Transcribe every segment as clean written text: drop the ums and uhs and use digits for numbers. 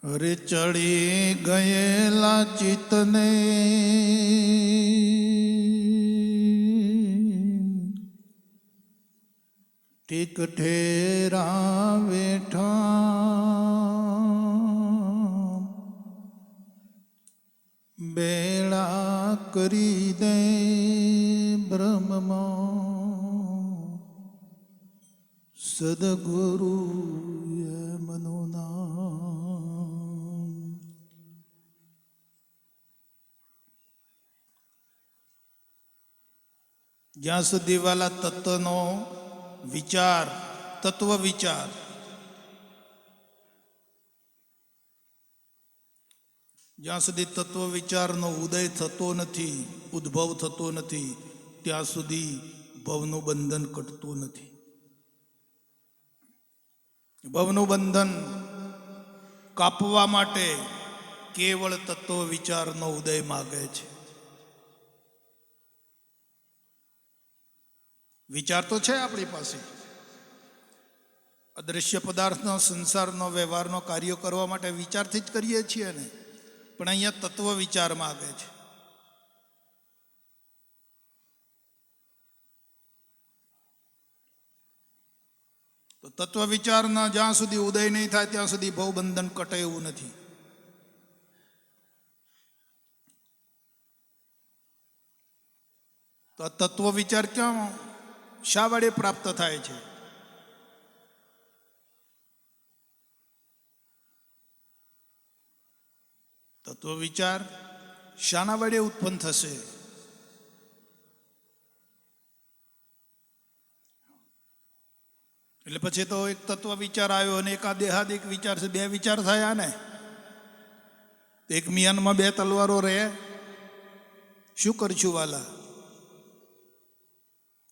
અરે ચડી ગયેલા ચિત્તને ઠીક ઠેરા બેઠા બેળા કરી દે બ્રહ્મમાં સદગુરુ મનું નામ. જ્યાં સુધી વાલા તત્વનો વિચાર, તત્વ વિચાર જ્યાં સુધી તત્વ વિચારનો ઉદય થતો નથી, ઉદ્ભવ થતો નથી, ત્યાં સુધી ભવનું બંધન કટતું નથી. ભવનું બંધન કાપવા માટે કેવળ તત્વ વિચારનો ઉદય માગે છે. વિચાર તો છે આપણી પાસે, અદૃશ્ય પદાર્થનો, સંસારનો, વ્યવહારનો કાર્ય કરવા માટે વિચારથી જ કરીએ છીએ ને, પણ અહીંયા તત્વ વિચાર માગે છે. તો તત્વ વિચારના જ્યાં સુધી ઉદય નહીં થાય ત્યાં સુધી ભવબંધન કટે એવું નથી. તો આ તત્વ વિચાર ક્યાં, શા વડે પ્રાપ્ત થાય છે? તત્વ વિચાર શાના વડે ઉત્પન્ન થશે? એટલે પછી તો એક તત્વ વિચાર આવ્યો અને એક આ દેહાદિક વિચાર છે, બે વિચાર થયા ને. એક મિયાનમાં બે તલવારો રહે, શું કરશું વાલા?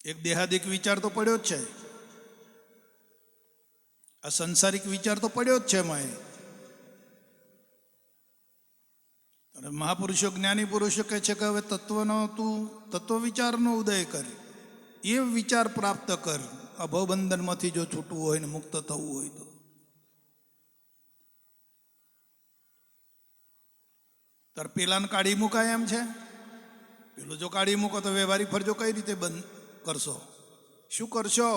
એક દેહાદિક વિચાર તો પડ્યો જ છે, આ સંસારિક વિચાર તો પડ્યો જ છે એમાં. અને મહાપુરુષો, જ્ઞાની પુરુષો કહે છે કે હવે તત્વનો તું તત્વ વિચારનો ઉદય કર, એ વિચાર પ્રાપ્ત કર. આ ભવબંધનમાંથી જો છૂટવું હોય ને મુક્ત થવું હોય તો. તાર પેલાને કાઢી મુકાય એમ છે? પેલો જો કાઢી મૂકો તો વ્યવહારિક ફરજો કઈ રીતે બંધ કરશો? શું કરશો?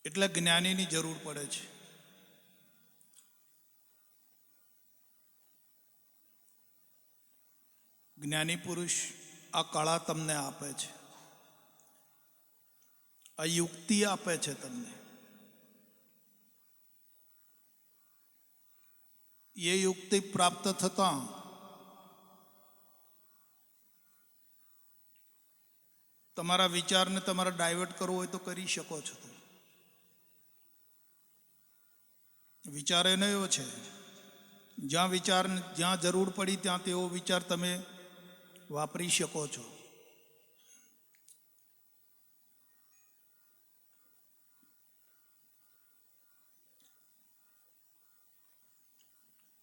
એટલે જ્ઞાનીની જરૂર પડે છે. જ્ઞાની પુરુષ આ કળા તમને આપે છે, આ યુક્તિ આપે છે તમને. એ યુક્તિ પ્રાપ્ત થતા તમારા વિચારને તમારે ડાયવર્ટ કરવો હોય તો કરી શકો છો. વિચાર એનો એવો છે, જ્યાં વિચાર, જ્યાં જરૂર પડી ત્યાં તેવો વિચાર તમે વાપરી શકો છો.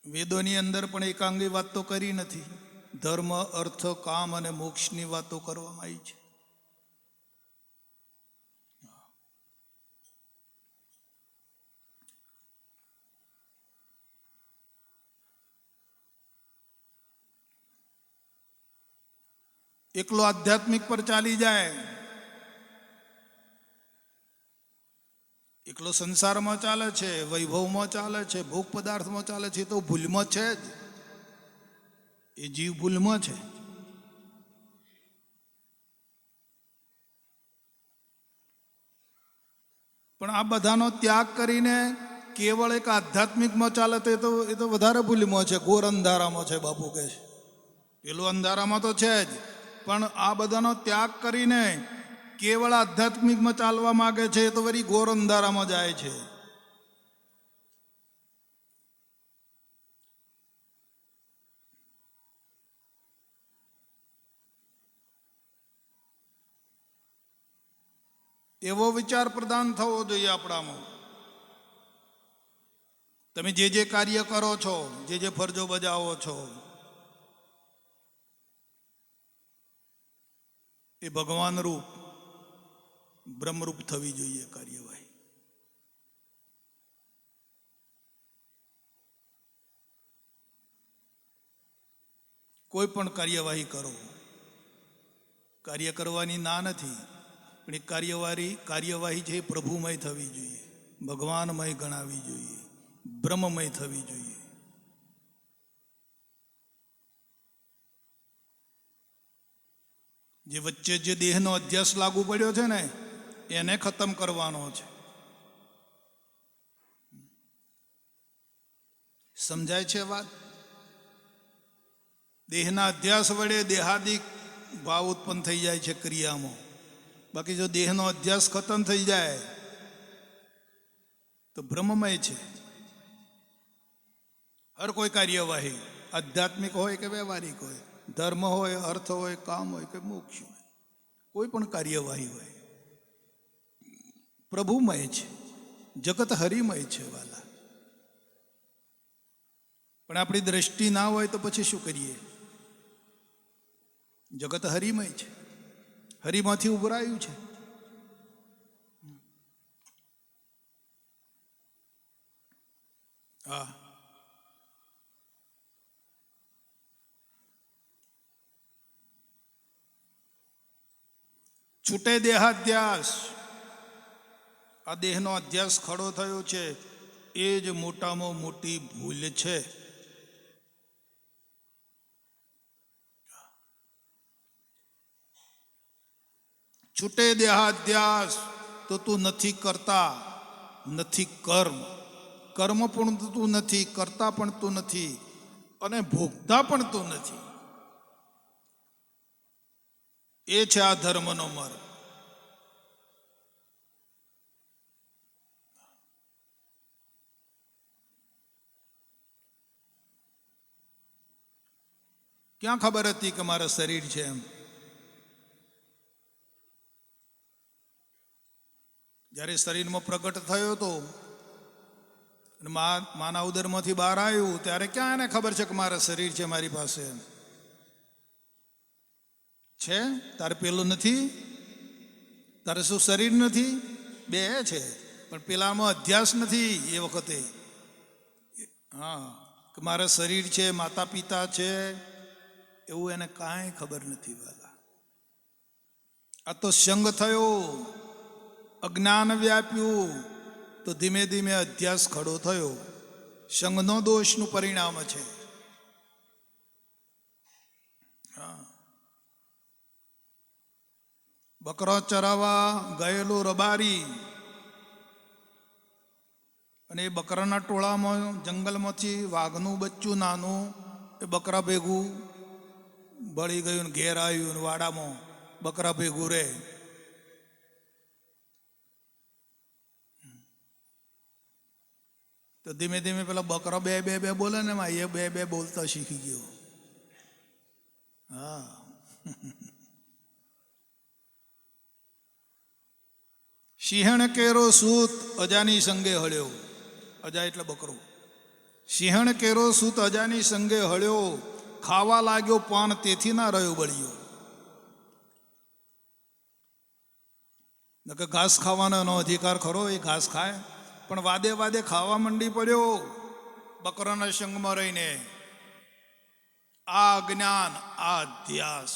વેદોની અંદર પણ એકાંગી વાત તો કરી નથી. ધર્મ, અર્થ, કામ અને મોક્ષની વાતો કરવામાં આવી છે. એકલો આધ્યાત્મિક પર ચાલી જાય, એકલો સંસારમાં ચાલે છે, વૈભવમાં ચાલે છે, ભોગ પદાર્થમાં ચાલે છે, તો ભૂલમાં છે જ. એ જીવ ભૂલમાં છે. પણ આ બધાનો ત્યાગ કરીને કેવળ એક આધ્યાત્મિકમાં ચાલે તો એ તો વધારે ભૂલમાં છે, ઘોર અંધારામાં છે. બાપુ કહે છે પેલું અંધારામાં તો છે જ, પણ આ બધાનો ત્યાગ કરીને કેવળ આધ્યાત્મિકમાં ચાલવા માંગે છે તો વળી ઘોર અંધારામાં જાય છે. એવો વિચાર પ્રદાન થવો જોઈએ આપણામાં. તમે જે કાર્ય કરો છો, જે ફરજો બજાવો છો, એ ભગવાન રૂપ બ્રહ્મરૂપ થવી જોઈએ કાર્યવાહી. કોઈ પણ કાર્યવાહી કરો, કાર્ય કરવાની ના નથી, પણ એ કાર્યવાહી છે એ પ્રભુમય થવી જોઈએ, ભગવાનમય ગણાવી જોઈએ, બ્રહ્મમય થવી જોઈએ. જે વચ્ચે જે દેહનો અધ્યાસ લાગુ પડ્યો છે ને એને ખતમ કરવાનો છે. સમજાય છે વાત? દેહના અધ્યાસ વડે દેહાદિક ભાવ ઉત્પન્ન થઈ જાય છે ક્રિયામાં. બાકી જો દેહનો અધ્યાસ ખતમ થઈ જાય તો બ્રહ્મમય છે હર કોઈ કાર્યવાહી, આધ્યાત્મિક હોય કે વ્યવહારિક હોય, ધર્મ હોય, અર્થ હોય, કામ હોય કે મોક્ષ હોય, કોઈ પણ કાર્યવાહી હોય પ્રભુમય છે, જગત હરિમય છે વાલા. પણ આપણી દ્રષ્ટિ ના હોય તો પછી શું કરીએ? જગત હરિમય છે, હરિમાંથી ઉભરાયું છે. હા, છૂટે દેહાધ્યાસ, આ દેહનો અધ્યાસ ખડો થયો છે એ જ મોટામાં મોટી ભૂલ છે. છૂટે દેહાધ્યાસ તો તું નથી કરતા, નથી કર્મ, કર્મ પણ તું નથી કરતા, પણ તું નથી અને ભોગતા પણ તું નથી. એ છે આ ધર્મનો માર્ગ. ક્યાં ખબર હતી કે મારા શરીર છે એમ? જ્યારે શરીરમાં પ્રગટ થયો હતો અને માના ઉદરમાંથી બહાર આવ્યું ત્યારે ક્યાં એને ખબર છે કે મારા શરીર છે મારી પાસે છે? તારે પેલું નથી? તારે શું શરીર નથી? બે છે, પણ પેલામાં અધ્યાસ નથી એ વખતે. હા, કે મારા શરીર છે, માતા પિતા છે, એવું એને કાંઈ ખબર નથી વાલા. આ તો સંગ થયો, અજ્ઞાન વ્યાપ્યું તો ધીમે ધીમે અધ્યાસ ખડો થયો. સંગનો દોષનું પરિણામ છે. બકરો ચરાવવા ગયેલો રબારી અને એ બકરાના ટોળામાં જંગલમાંથી વાઘનું બચ્ચું નાનું એ બકરા ભેગું બળી ગયું ને ઘેર આવ્યું ને વાડામાં બકરા ભેગું રહે. તો ધીમે ધીમે પેલા બકરો બે બે બે બોલે ને એ બે બે બોલતા શીખી ગયો. હા, સિંહણ કેરો સૂત અજાની સંગે હળ્યો. અજા એટલે બકરો. સિંહણ કેરો સૂત અજાની સંગે હળ્યો, ખાવા લાગ્યો પાન તેથી ના રહ્યો બળ્યો. નકે ઘાસ ખાવાનો એનો અધિકાર ખરો, એ ઘાસ ખાય, પણ વાદે વાદે ખાવા મંડી પડ્યો બકરાના સંગમાં રહીને. આ અજ્ઞાન, આ અધ્યાસ.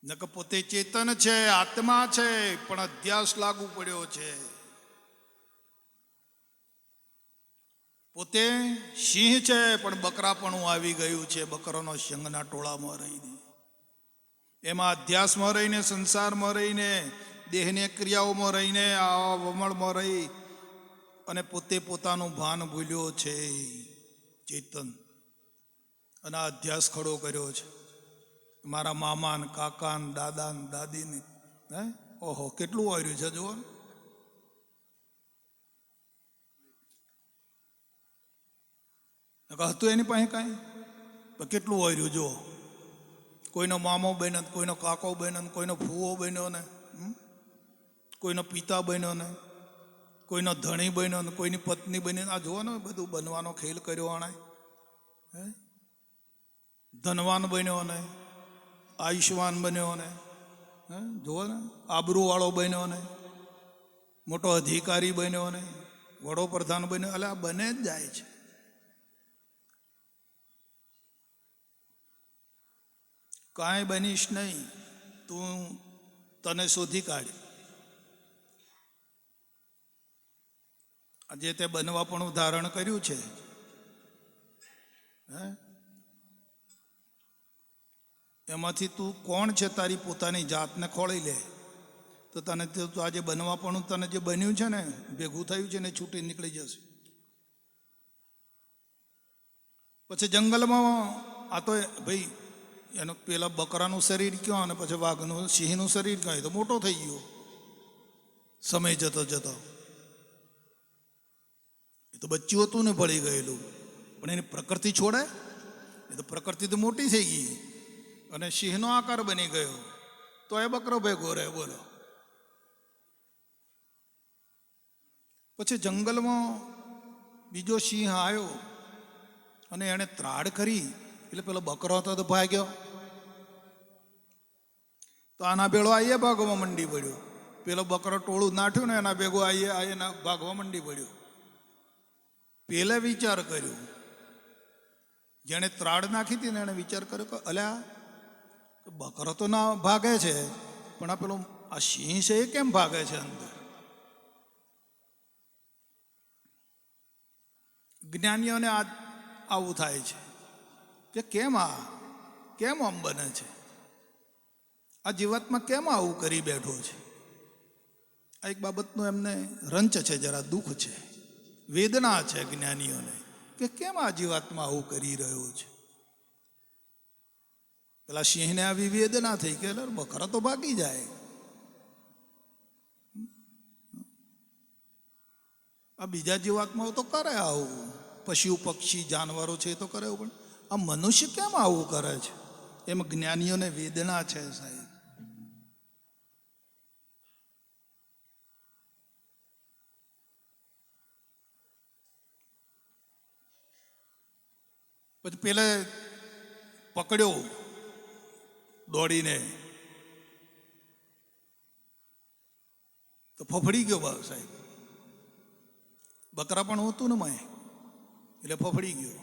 નકે પોતે ચેતન છે, આત્મા છે, પણ અધ્યાસ લાગુ પડ્યો છે. પોતે સિંહ છે પણ બકરાપણું આવી ગયું છે બકરાનો સંગના ટોળામાં રહીને. એમાં અધ્યાસમાં રહીને, સંસારમાં રહીને, દેહની ક્રિયાઓમાં રહીને, આ વમળમાં રહી અને પોતે પોતાનું ભાન ભૂલ્યો છે ચેતન, અને આ અધ્યાસ ખડો કર્યો છે. મારા મામા ને કાકા ને દાદા ને દાદીને, હે ઓહો કેટલું વાર્યું છે જુઓ. હતું એની પાસે કાંઈ, કેટલું વાર્યું જુઓ. કોઈનો મામો બન્યો, કોઈનો કાકો બન્યો, કોઈનો ફૂવો બન્યો ને, કોઈનો પિતા બન્યો ને, કોઈનો ધણી બન્યો ને, કોઈની પત્ની બની. આ જુઓ ને બધું બનવાનો ખેલ કર્યો આણે. હે ધનવાન બન્યો ને, આયુષ્માન બન્યો ને, જુઓ ને, આબરૂવાળો બન્યો ને, મોટો અધિકારી બન્યો ને, વડોપ્રધાન બન્યો, એટલે આ બને જ જાય છે. કાંઈ બનીશ નહીં, તું તને શોધી કાઢ. આજે તે બનવા પણ ધારણ કર્યું છે, એમાંથી તું કોણ છે તારી પોતાની જાતને ખોળી લે તો તને આજે બનવા પણ તને જે બન્યું છે ને, ભેગું થયું છે ને, છૂટી નીકળી જશે. પછી જંગલમાં આ તો ભાઈ એનું પેલા બકરાનું શરીર ક્યાં અને પછી વાઘનું સિંહનું શરીર ક્યાં, એ તો મોટો થઈ ગયો સમય જતો જતો. એ તો બચ્ચું હતું ને ભળી ગયેલું, પણ એની પ્રકૃતિ છોડે, એ તો પ્રકૃતિ તો મોટી થઈ ગઈ અને સિંહનો આકાર બની ગયો, તો એ બકરો ભેગો રહે. બોલો. પછી જંગલમાં બીજો સિંહ આવ્યો અને એણે ત્રાડ કરી, એટલે પેલો બકરો હતો તો ભાગ્યો. તો આના ભેળો આઈએ ભાગવા મંડી પડ્યો. પેલો બકરો ટોળું નાઠ્યું ને એના ભેગો આઈએ ભાગવા મંડી પડ્યો. પેલે વિચાર કર્યો, જેણે ત્રાડ નાખી હતી ને એને વિચાર કર્યો કે અલ્યા બકરો તો ના ભાગે છે, પણ આ પેલો આ સિંહ છે એ કેમ ભાગે છે અંદર. જ્ઞાનીઓને આવું થાય છે કે કેમ આમ બને છે, આ જીવાત્મા કેમ આવું કરી બેઠો છે. આ એક બાબતનું એમને રંચ છે, જરા દુઃખ છે, વેદના છે જ્ઞાનીઓને કે કેમ આ જીવાત્મા આવું કરી રહ્યો છે. પેલા સિંહને આવી વેદના થઈ કે બકરા તો ભાગી જાય, આ બીજા જીવાત્માઓ તો કરે આવું, પશુ પક્ષી જાનવરો છે એ તો કરે, પણ આ મનુષ્ય કેમ આવું કરે છે. એમ જ્ઞાનીઓને વેદના છે સાહેબ. પછી પેલે પકડ્યો દોડીને તો ફફડી ગયો સાહેબ. બકરા પણ હતું ને મેં, એટલે ફફડી ગયો.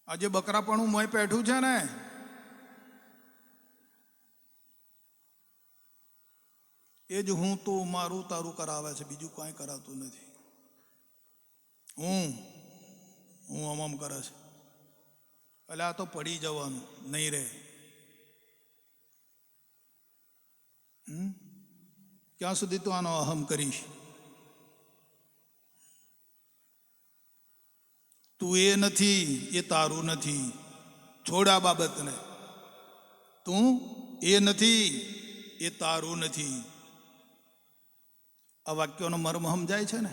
આજે બકરા પણ મોય પેઠું છે ને, એ જ હું તો મારું તારું કરાવે છે, બીજું કાંઈ કરાતું નથી. હું આમ કરે છે, એટલે આ તો પડી જવાનું નહીં રહે. ક્યાં સુધી તું આનો અહમ કરીશ. તું એ નથી, એ તારું નથી. છોડ આ બાબતને. તું એ નથી, એ તારું નથી. આ વાક્યોનો મર્મ સમજાય છે ને.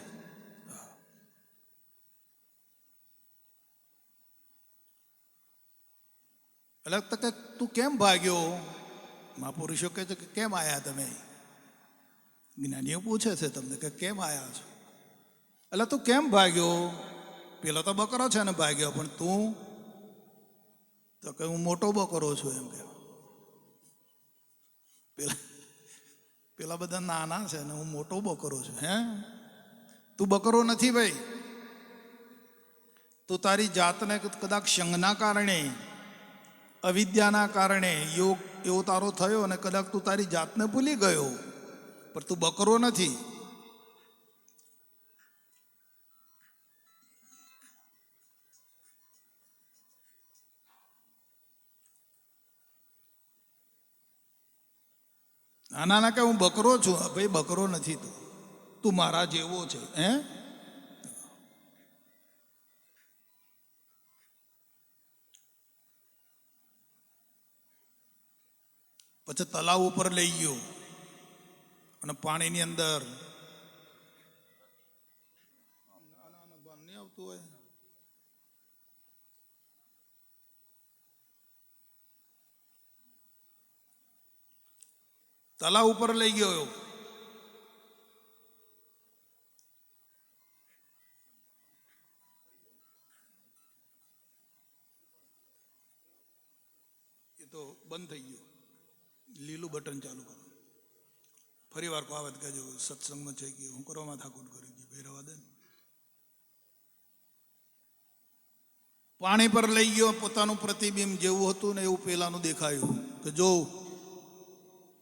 એટલે તો કે તું કેમ ભાગ્યો. મહાપુરુષો કહે છે કે કેમ આવ્યા તમે. જ્ઞાનીઓ પૂછે છે તમને કે કેમ આવ્યા છો. એટલે તું કેમ ભાગ્યો. પેલો તો બકરો છે ને ભાગ્યો, પણ તું તો કે હું મોટો બકરો છું એમ કે. પેલા બધા નાના છે ને હું મોટો બકરો છું. તું બકરો નથી ભાઈ. તું તારી જાતને કદાચ સંઘના કારણે, અવિદ્યાના કારણે યોગ એવો તારો થયો અને કદાચ તું તારી જાતને ભૂલી ગયો, પણ તું બકરો નથી. નાના કે હું બકરો છું. ભાઈ બકરો નથી તું મારા જેવો છે. પછી તલાવ ઉપર લઈ ગયો અને પાણીની અંદર નહીં આવતું હોય, તલાવ ઉપર લઈ ગયો. તો બંધ થઈ ગયું. લીલું બટન ચાલુ કરો. ફરી વાર કો આવે કહેજો સત્સંગમાં છે કે હું કરવામાં થાકુટ કરી ગઈ ભાઈ રવા દે. પાણી પર લઈ ગયો, પોતાનું પ્રતિબિંબ જેવું હતું ને એવું પેલાનું દેખાયું કે જો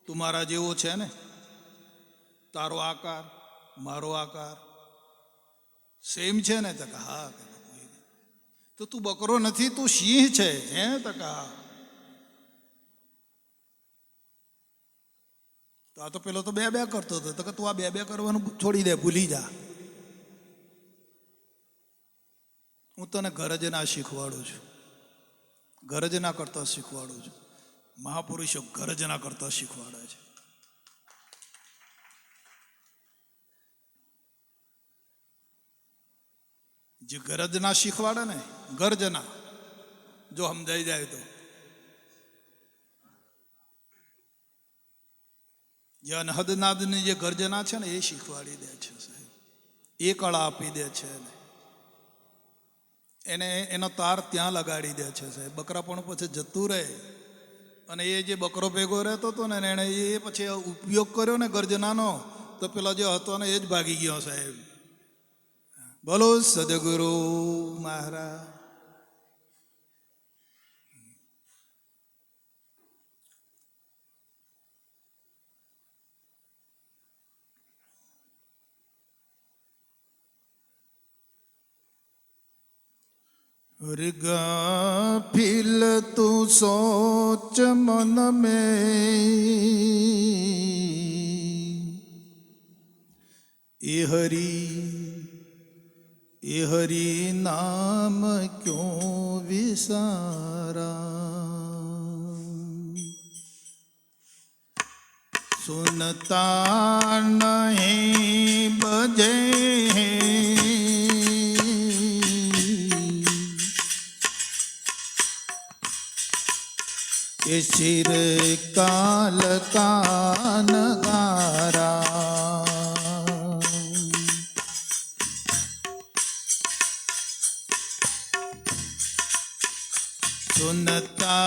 તું મારા જેવો છે ને, તારો આકાર મારો આકાર સેમ છે ને? તો હા. તો તું બકરો નથી, તું સિંહ છે હે? તો હા. તો આ તો પેલો તો બે બે કરતો હતો. તો કે તું આ બે બે કરવાનું છોડી દે, ભૂલી જા. હું તને ગરજના શીખવાડું છું, ગરજના કરતા શીખવાડું છું. મહાપુરુષો ગરજના કરતા શીખવાડે છે. જે ગરજના શીખવાડે ને, ગર્જના જો સમજાઈ જાય તો, જે અનહદનાદની જે ગર્જના છે ને એ શીખવાડી દે છે સાહેબ. એ કળા આપી દે છે એને, એનો તાર ત્યાં લગાડી દે છે સાહેબ. બકરા પણ પછી જતું રહે અને એ જે બકરો ભેગો રહેતો હતો ને એને એ પછી ઉપયોગ કર્યો ને ગર્જનાનો, તો પેલા જે હતો ને એ જ ભાગી ગયો સાહેબ. બોલો સદગુરુ મહારાજ. गाफिल तू सोच मन में, ये हरि नाम क्यों विसारा. सुनता नहीं बजे ये सिर काल का नगारा. सुनता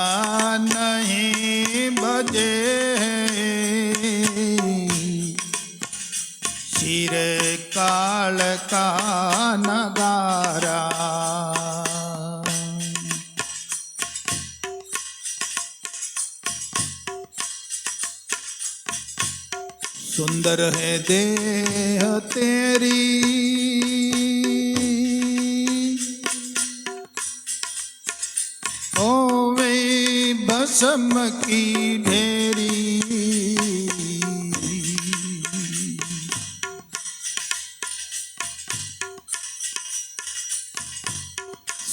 नहीं बजे सिर काल का नगारा. सुंदर है देह तेरी, होवे भस्म की ढेरी.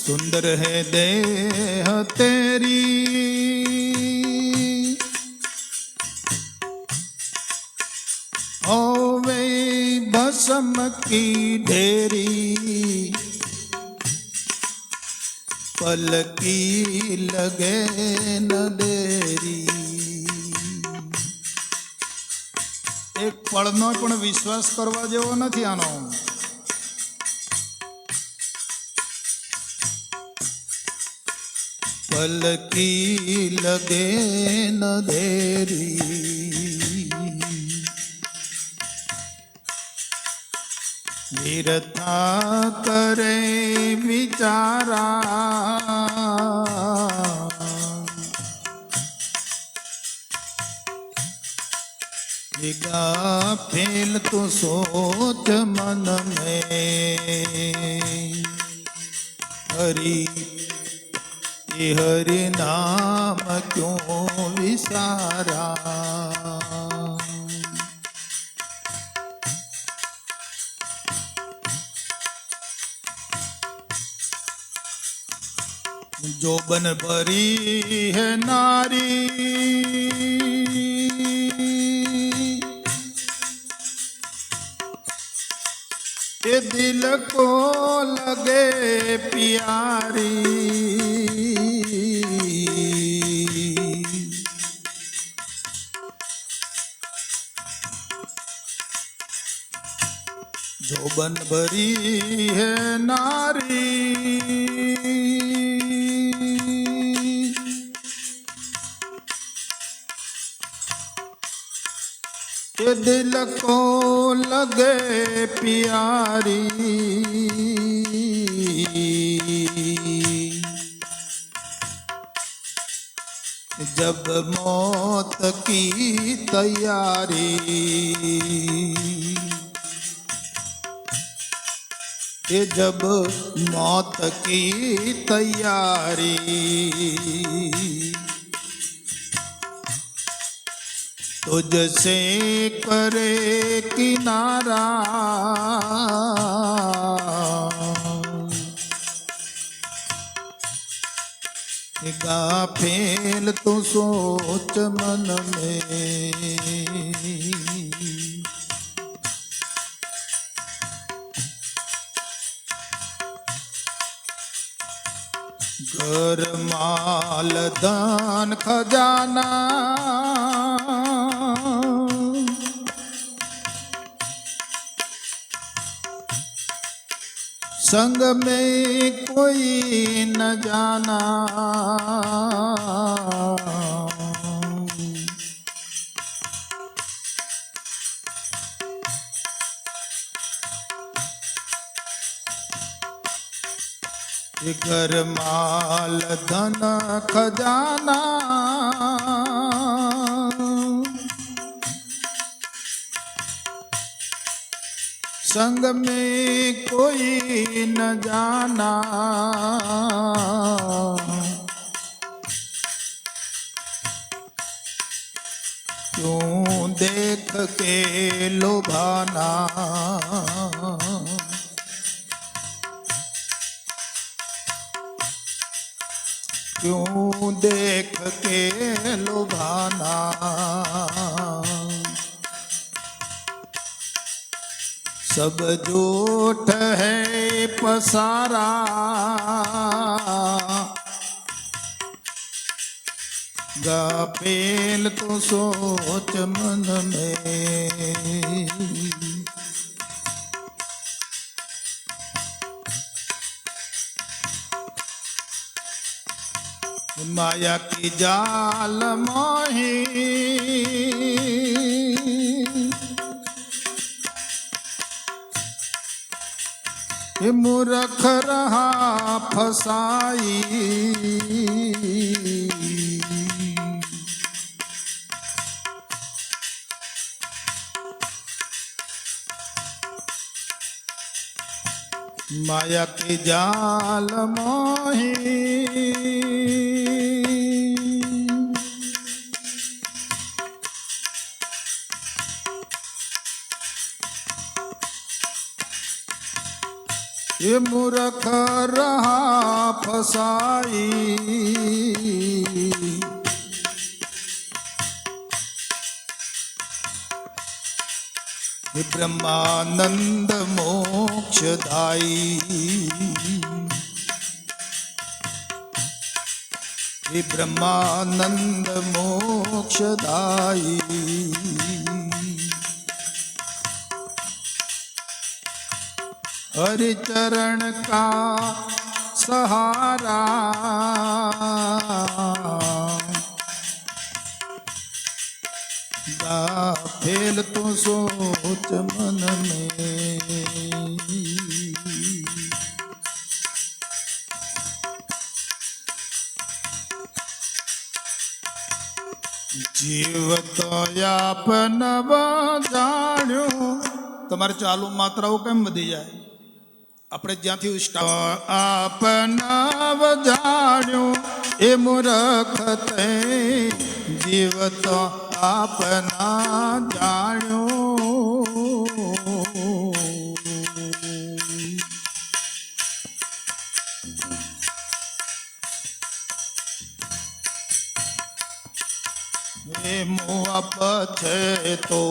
सुंदर है देह तेरी, होवे भस्म की ढेरी. पलकी लगे न देरी. એક પળનો પણ વિશ્વાસ કરવા જેવો નથી આનો. પલકી લગે ન દેરી. વીરતા કરે વિચારા, गाफिल तो सोच मन में, हरि नाम क्यों विसारा. जोबन भरी है नारी, ये दिल को लगे प्यारी. जोबन भरी है नारी, ये दिल को लगे प्यारी, जब मौत की तैयारी, ये जब मौत की तैयारी, तुझसे करे किनारा, गाफिल तू सोच मन में, घर माल धन खजाना, संग में कोई न जाना, घर माल धन खजाना, संग में कोई न जाना, क्यों देख के लुभाना, क्यों देख के लुभाना, सब झूठ है पसारा, गाफिल तो सोच मन में, माया की जाल मोही, मूर्ख रहा फसाई, माया की जाल मोही, ये मूर्ख रहा फसाई, ये ब्रह्मानंद मोक्षदाई, ये ब्रह्मानंद मोक्षदाई, हरि चरण का सहारा, गाफिल तू सोच मन में, जीव तो आपन जाण्यो। તમારે ચાલુ માત્રાઓ કેમ વધી જાય? આપણે જ્યાંથી આપના જાણ્યો એ મૂર્ખ તે જીવ તો આપના જાણ્યો, એ મોહ છે તો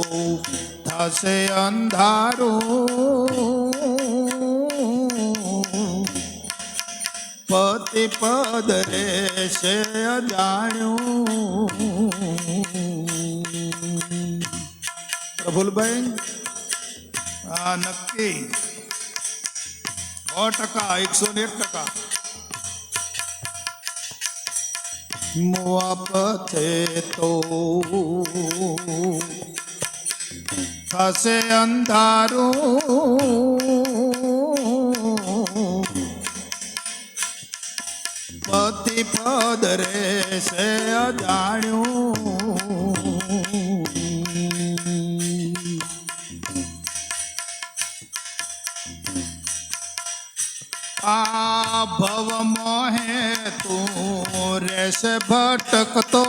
થશે અંધારું, પતિ પદ રહેશે અજાણ્યું। પ્રફુલભાઈ, હા નક્કી 100%, 101%। મોહ પથે તો થશે અંધારું, પતિ પદ રહેશે અજાણ્યું. આ ભવ મોહે તું રહેશે ભટકતો,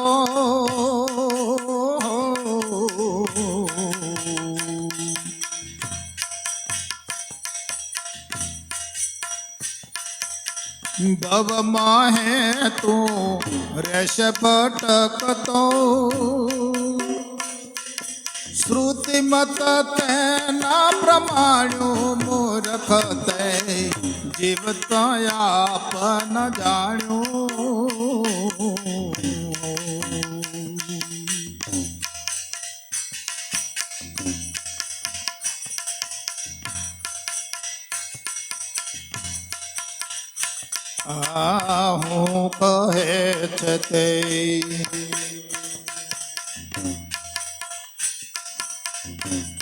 ભવ મોહે તું રહેશે ભટકતો. શ્રુતિમત તેના પ્રમાણ્યું મૂર્ખ તે જીવત આપ ન જાણ્યું. આ હું કહે છે તે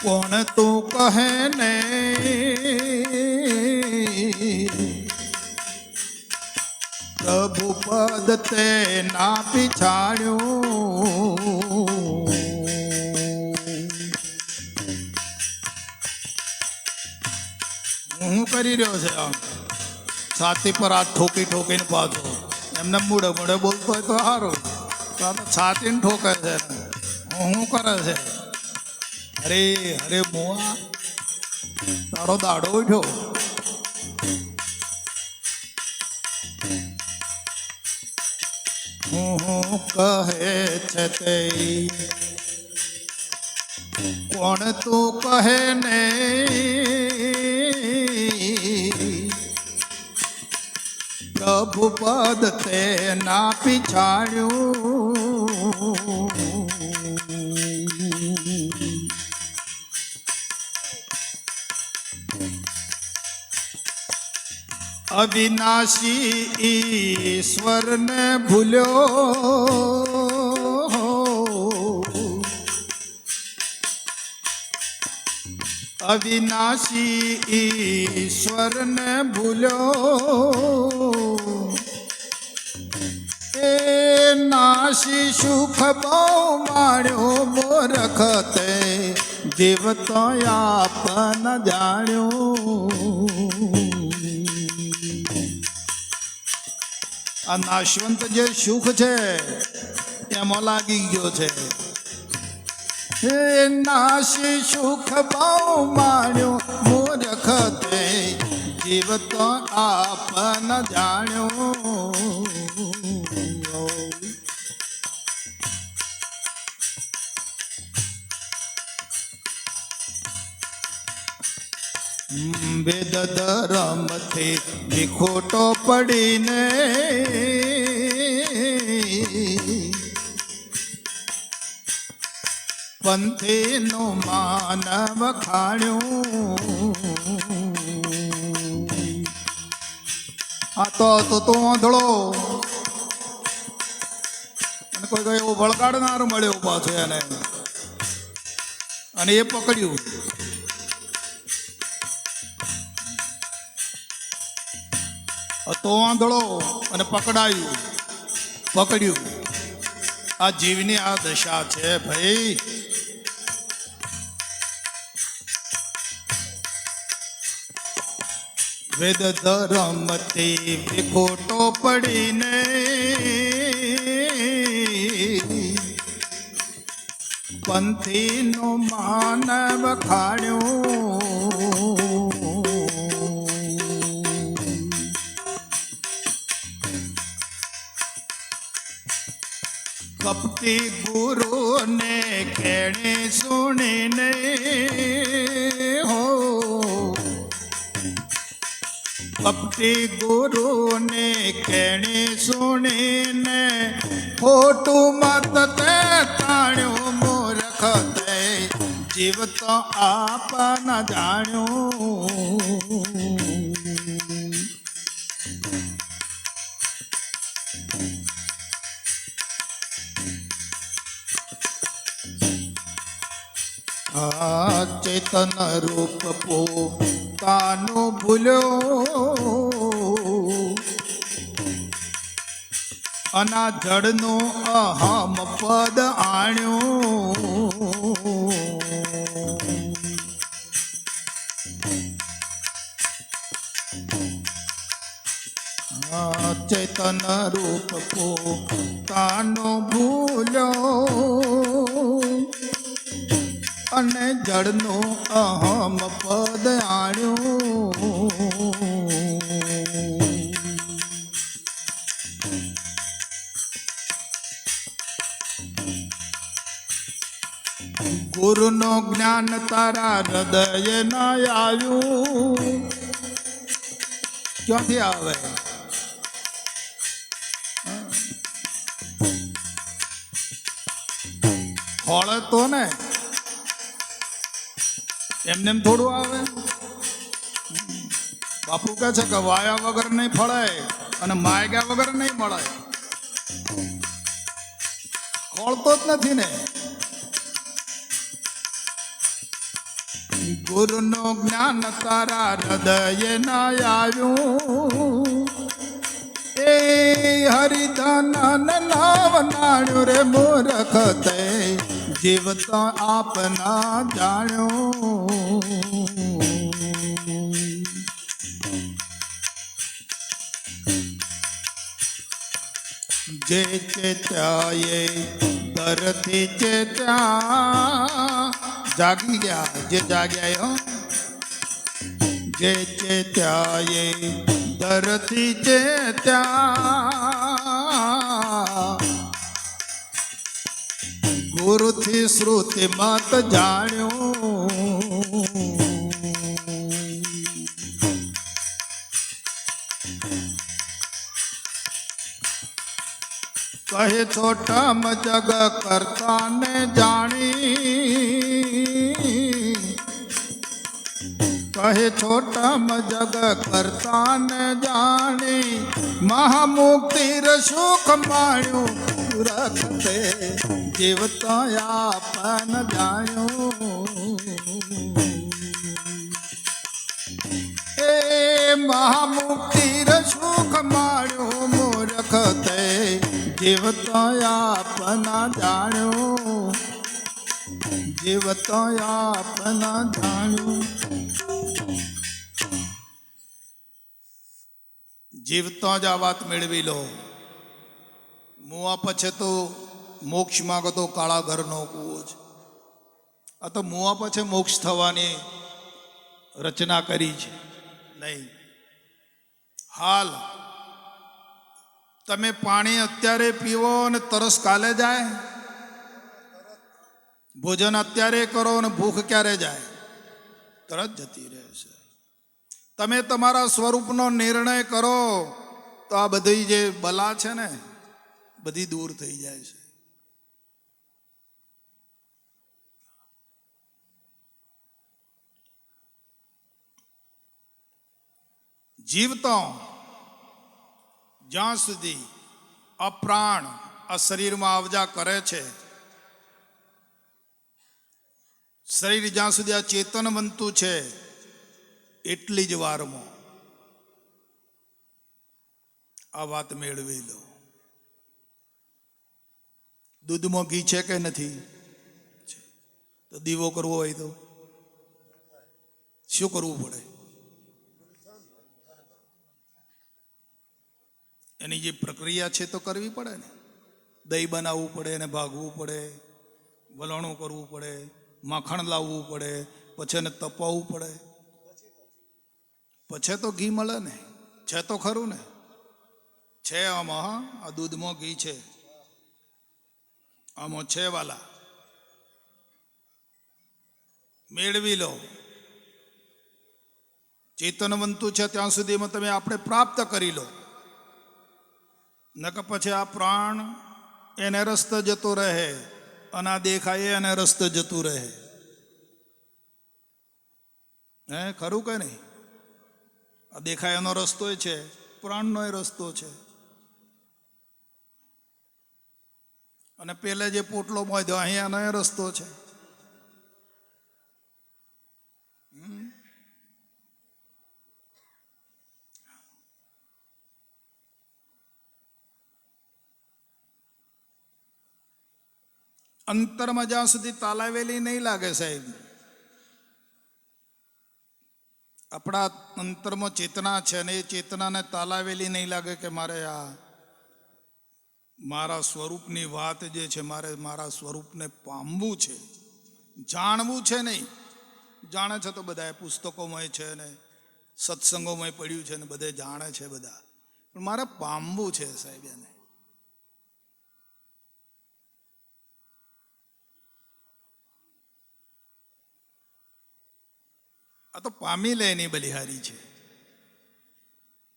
કોણ તું કહે ને, પ્રભુ પદ તે ના પીછાડ્યું. હું કરી રહ્યો છે આમ છાતી પર હાથ ઠોકી ઠોકીને પાછો એમને મૂડે મૂડે બોલતો હોય તો સારું, તો આ તો છાતીને ઠોકે છે. હું કરે છે? અરે અરે મુઆ, તારો દાડો ઉઠ્યો. હું કહે છે તે કોણ તું કહે ને, પ્રભુ પદ તે ના પીછાડ્યું. અવિનાશી ઈશ્વરને ભૂલ્યો, અવિનાશી ઈશ્વરને ભૂલ્યો. એ નાશી સુખ બહુ માણ્યો મૂર્ખ તે જીવતો આપ ન જાણ્યું. આ નાશવંત જે સુખ છે એમાં લાગી ગયો છે. હે નાશી સુખ બહુ માણ્યો મૂર્ખ તે જીવતો આપ ન જાણ્યો. વેદ ધર્મથી વિખોટો પડીને પંથીનું માનવ ખાણ્યું. આ તો આંધળો અને કોઈ એવો વળગાડનાર મળ્યો પાછો એને, અને એ પકડ્યું. તો આંધળો અને પકડ્યું. આ જીવની આ દશા છે ભાઈ. વેદ ધર્મથી વિખોટો પડીને પંથીનો માનવ ખાણ્યો. કપટી ગુરુને કેણે સુણીને હો, કપટી ગુરુને કેણે સુણીને ખોટું મત તે તાણ્યો મૂર્ખ તે જીવતો આપ ન જાણ્યો. આ ચેતન રૂપ પોતાનો ભૂલ્યો, અના જડનો અહમ પદ આણ્યો. ચેતન રૂપ પોતાનો ભૂલ્યો, અને જડનો અહમ પદ આણ્યો. ગુરુનો જ્ઞાન તારા હૃદય ન આવ્યું. ક્યાંથી આવે? ફળ તો ને એમને એમ થોડું આવે. બાપુ કહે છે કે વાયા વગર નહીં ફળે અને માગ્યા વગર નહીં મળે. ખોળતો જ નથી ને. ગુરુનો જ્ઞાન તારા હૃદય ન આવ્યું, એ હરિધન નામ નાણ્યું રે મૂર્ખ તે જીવતો આપના જાણ્યો. જે ચેત્યાએ દરથી ચેત્યા, જાગી ગયા જે જાગ્યા. જે ચેત્યાએ દરથી ચેત્યા, ગુરુથી શ્રુતિ મત જાણ્યો. કહે છોટમ જગ કરતા ને જાણી, કહે છોટમ જગ કરતા ને જાણી, મહામુક્તિ સુખ માણ્યું રખતે જીવતા આપન જાણ્યું. એ મહામુક્તિ સુખ માણ્યું મૂર્ખ તે જીવતો આપના જાણ્યું. જીવતો આપના જાણ્યું. જીવતો જ આ વાત મેળવી લો. મુવા પછી તો મોક્ષ માગો તો કાળા ઘરનો કૂવો છે. આ તો મુવા પછી મોક્ષ થવાની રચના કરી છે નહીં. હાલ તમે પાણી અત્યારે પીવો અને તરસ કાલે જાય. ભોજન અત્યારે કરો અને ભૂખ ક્યારે જાય? તરત જતી રહેશે. તમે તમારા સ્વરૂપનો નિર્ણય કરો તો આ બધી જે બલા છે ને બધી દૂર થઈ જાય છે. જીવતો જ્યાં સુધી અપ્રાણ આ શરીરમાં આવજા કરે છે, શરીર જ્યાં સુધી આ ચેતન બનતું છે એટલી જ વારમાં આ વાત મેળવી લો. દૂધમાં ઘી છે કે નથી? તો દીવો કરવો હોય તો શું કરવું પડે? એની જે પ્રક્રિયા છે તો કરવી પડે ને. દહીં બનાવવું પડે, એને ભાગવું પડે, વલણું કરવું પડે, માખણ લાવવું પડે, પછી એને તપાવવું પડે, પછી તો ઘી મળે ને. છે તો ખરું ને? છે આમાં. આ દૂધમાં ઘી છે, આમાં છે વાલા. મેળવી લો. ચેતન બનતું છે ત્યાં સુધીમાં તમે આપણે પ્રાપ્ત કરી લો. નકર પછી આ પ્રાણ એને રસ્તે જતો રહે અને આ દેખાય એને રસ્તે જતું રહે. હે ખરું કે નહીં? આ દેખાય એનો રસ્તો છે, પ્રાણનો એ રસ્તો છે. અને પેલે જે પોટલો બાંધ્યો અહીંયા એનો એ રસ્તો છે. અંતરમાં જ્યાં સુધી તાલાવેલી નહીં લાગે સાહેબ, આપણા અંતરમાં ચેતના છે ને એ ચેતનાને તાલાવેલી નહીં લાગે કે મારે આ મારા સ્વરૂપની વાત જે છે મારે મારા સ્વરૂપને પામવું છે, જાણવું છે. નહીં જાણે છે તો બધા પુસ્તકોમાં છે ને સત્સંગોમાં પડ્યું છે ને બધે જાણે છે બધા, પણ મારે પામવું છે સાહેબ એને. આ તો પામી લે એની બલિહારી છે.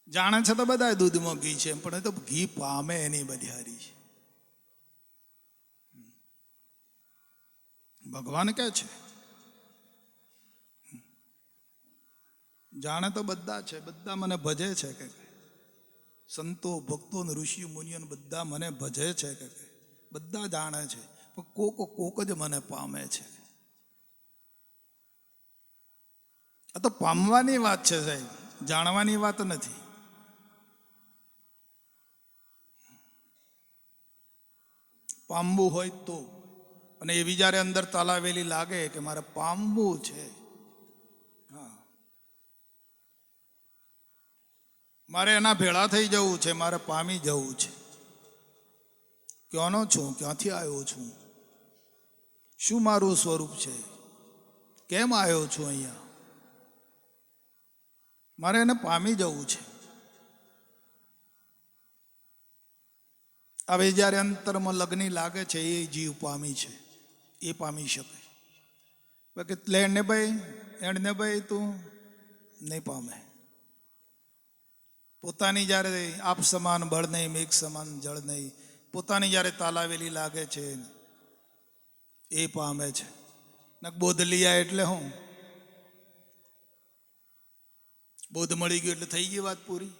જાણે છે તો બધા દૂધમાં ઘી છે, પણ એ તો ઘી પામે એની બલિહારી છે. ભગવાન કે છે જાણે તો બધા છે, બધા મને ભજે છે કે સંતો ભક્તો ને ઋષિ મુનિઓ બધા મને ભજે છે કે બધા જાણે છે, પણ કોક જ મને પામે છે. આ તો પામવાની વાત છે સાહેબ, જાણવાની વાત નથી. પામવું હોય તો, અને એવી જ્યારે અંદર તાલાવેલી લાગે કે મારે પામવું છે, હા મારે એના ભેળા થઈ જવું છે, મારે પામી જવું છે. ક્યાંનો છું, ક્યાંથી આવ્યો છું, શું મારું સ્વરૂપ છે, કેમ આવ્યો છું અહીંયા, મારે એને પામી જવું છે. હવે જ્યારે અંતરમાં લગ્ન લાગે છે એ જીવ પામી છે, એ પામી શકે. બાકી લેણને ભાઈ એણને ભાઈ તું નહીં પામે. પોતાની જ્યારે આપ સમાન બળ નહીં, મેઘ સમાન જળ નહીં, પોતાની જ્યારે તાલાવેલી લાગે છે એ પામે છે. ને બોધ લીયા એટલે હું બોધ મળી ગયું એટલે થઈ ગઈ વાત પૂરી.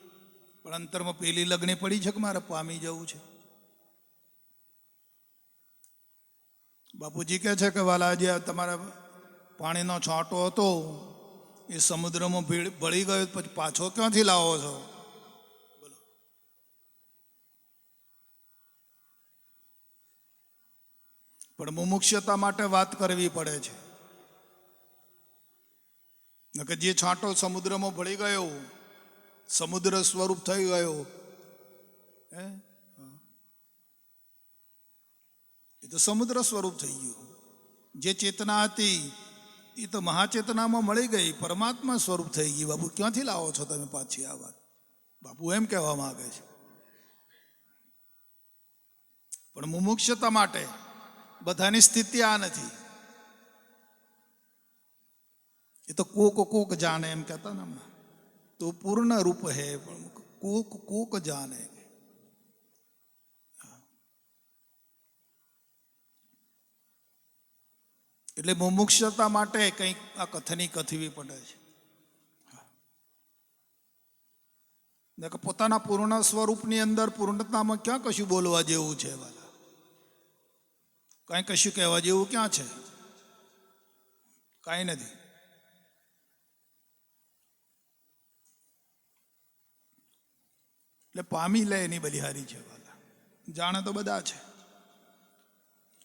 પણ અંતરમાં પેલી લગ્ન પડી છે કે મારે પામી જવું છે. બાપુજી કહે છે કે વાલા જે તમારા પાણીનો છાંટો હતો એ સમુદ્રમાં ભળી ગયો, પછી પાછો ક્યાંથી લાવો છો? બોલો. પણ મુમુક્ષતા માટે વાત કરવી પડે છે. કે જે છાંટો સમુદ્રમાં ભળી ગયો, સમુદ્ર સ્વરૂપ થઈ ગયો, એ તો સમુદ્ર સ્વરૂપ થઈ ગયું. જે ચેતના હતી એ તો મહાચેતનામાં મળી ગઈ, પરમાત્મા સ્વરૂપ થઈ ગઈ. બાપુ ક્યાંથી લાવો છો તમે પાછી આ વાત? બાપુ એમ કહેવા માંગે છે. પણ મુમુક્ષતા માટે બધાની સ્થિતિ આ નથી. એ તો કોક જાણે એમ કહેતા ને હમણાં, તો પૂર્ણ રૂપ હે, પણ કોક જાણે. એટલે મુમુક્ષતા માટે કંઈક આ કથની કથવી પડે છે. પોતાના પૂર્ણ સ્વરૂપની અંદર પૂર્ણતામાં ક્યાં કશું બોલવા જેવું છે વાલા? કાંઈ કશું કહેવા જેવું ક્યાં છે? કાંઈ નથી. એટલે પામી લે એની બલિહારી છે વાલા. જાણે તો બધા છે,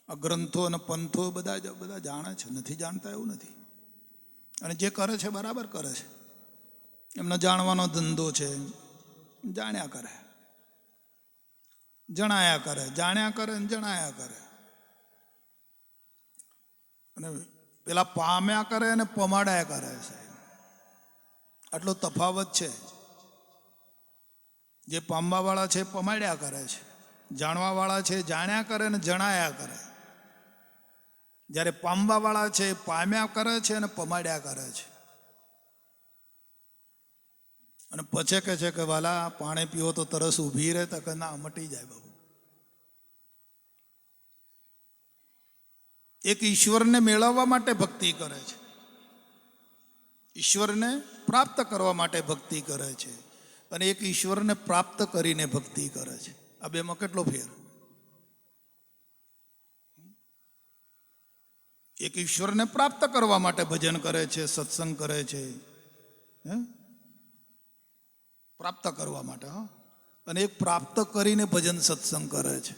આ ગ્રંથો અને પંથો બધા જાણે છે, નથી જાણતા એવું નથી. અને જે કરે છે બરાબર કરે છે. એમનો જાણવાનો ધંધો છે, જાણ્યા કરે, જણાયા કરે, જાણ્યા કરે ને જણાયા કરે. અને પેલા પામ્યા કરે અને પમાડ્યા કરે છે. આટલો તફાવત છે. જે પામવાવાળા છે પમાડ્યા કરે છે, જાણવાવાળા છે જાણ્યા કરે ને જણાયા કરે. જ્યારે પામવાવાળા છે પામ્યા કરે છે અને પમાડ્યા કરે છે. અને પછી કહે છે કે વાલા પાણી પીવો તો તરસ ઊભી રહે, તો કે ના મટી જાય બાબુ. એક ઈશ્વરને મેળવવા માટે ભક્તિ કરે છે, ઈશ્વરને પ્રાપ્ત કરવા માટે ભક્તિ કરે છે, અને એક ઈશ્વરને પ્રાપ્ત કરીને ભક્તિ કરે છે. આ બેમાં કેટલો ફેર? એક ઈશ્વરને પ્રાપ્ત કરવા માટે ભજન કરે છે, સત્સંગ કરે છે, પ્રાપ્ત કરવા માટે, હા. અને એક પ્રાપ્ત કરીને ભજન સત્સંગ કરે છે.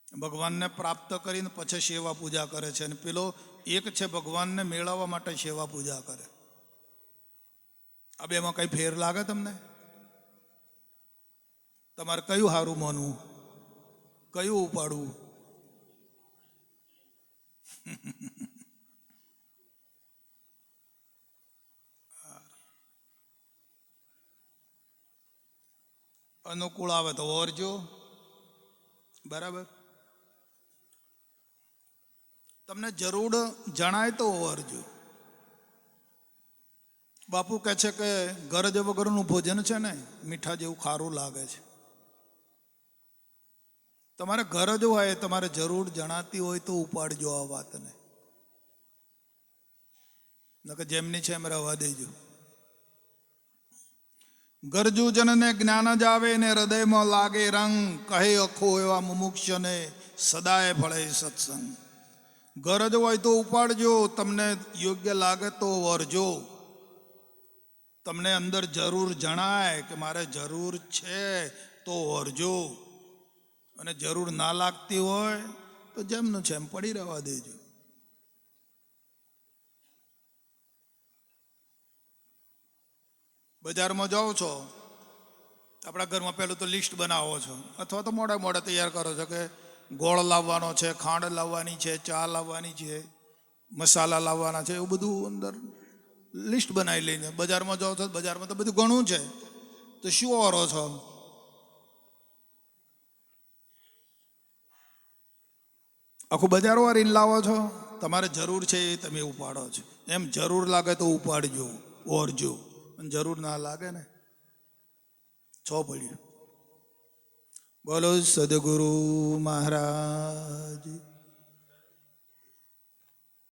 ભગવાનને પ્રાપ્ત કરીને પછી સેવા પૂજા કરે છે, અને પેલો એક છે ભગવાનને મેળવવા માટે સેવા પૂજા કરે. આ બેમાં કઈ ફેર લાગે તમને? તમારે કયું સારું માનવું, કયું ઉપાડવું? અનુકૂળ આવે તો ઓરજો, બરાબર. તમને જરૂર જણાય તો ઓરજો. બાપુ કહે છે કે ગરજ વગરનું ભોજન છે ને મીઠા જેવું ખારું લાગે છે. તમારે ગરજ હોય, તમારે જરૂર જણાતી હોય તો ઉપાડજો આ વાતને, નકર જેમની છે એમ રહેવા દેજો. ગરજુ જનને જ્ઞાન જ આવે ને હૃદયમાં લાગે રંગ, કહે અખો એવા મુમુક્ષને સદાય ફળે સત્સંગ. ગરજ હોય તો ઉપાડજો, તમને યોગ્ય લાગે તો વરજો. તમને અંદર જરૂર જણાય કે મારે જરૂર છે તો વરજો, અને જરૂર ના લાગતી હોય તો જેમનું છે એમ પડી રહેવા દેજો. બજારમાં જાઓ છો, આપણા ઘરમાં પહેલું તો લિસ્ટ બનાવો છો, અથવા તો મોડા મોડા તૈયાર કરો છો કે ગોળ લાવવાનો છે, ખાંડ લાવવાની છે, ચા લાવવાની છે, મસાલા લાવવાના છે, એવું બધું અંદર લિસ્ટ બનાવી લઈને બજારમાં જાઓ છો. બજારમાં તો બધું ઘણું છે, તો શું ઓરો છો? આખું બજાર વાળીને લાવો છો. તમારે જરૂર છે એ તમે ઉપાડો છો. એમ જરૂર લાગે તો ઉપાડજો, ઓરજો. જરૂર ના લાગે ને છો પડ્યું. બોલો સદગુરુ મહારાજ.